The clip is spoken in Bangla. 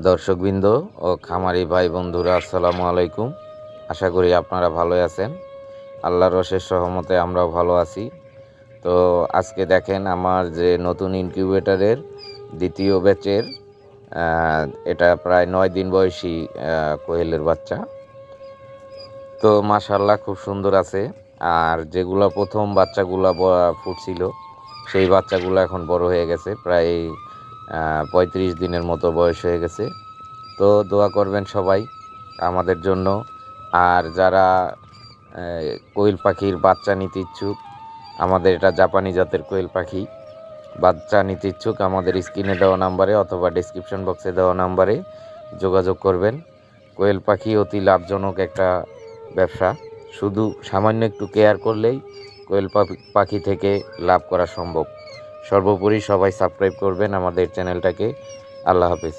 দর্শকবৃন্দ ও খামারি ভাই বন্ধুরা, আসসালামু আলাইকুম। আশা করি আপনারা ভালো আছেন। আল্লাহর অশেষ রহমতে আমরাও ভালো আছি। তো আজকে দেখেন আমার যে নতুন ইনকিউবেটরের দ্বিতীয় ব্যাচের এটা প্রায় 9 দিন বয়সী কোয়েলের বাচ্চা। তো মাশাআল্লাহ খুব সুন্দর আছে। আর যেগুলো প্রথম বাচ্চাগুলো ফুটছিল সেই বাচ্চাগুলো এখন বড় হয়ে গেছে, প্রায় 35 দিনের মতো বয়স হয়ে গেছে। তো দোয়া করবেন সবাই আমাদের জন্য। আর যারা কোয়েল পাখির বাচ্চা নিতে ইচ্ছুক, আমাদের এটা জাপানি জাতের কোয়েল পাখি, বাচ্চা নিতে ইচ্ছুক আমাদের স্ক্রিনে দেওয়া নাম্বারে অথবা ডেসক্রিপশন বক্সে দেওয়া নাম্বারে যোগাযোগ করবেন। কোয়েল পাখি অতি লাভজনক একটা ব্যবসা। শুধু সামান্য একটু কেয়ার করলেই কোয়েল পাখি থেকে লাভ করা সম্ভব। সর্বোপরি সবাই সাবস্ক্রাইব করবেন আমাদের চ্যানেলটাকে। আল্লাহ হাফেজ।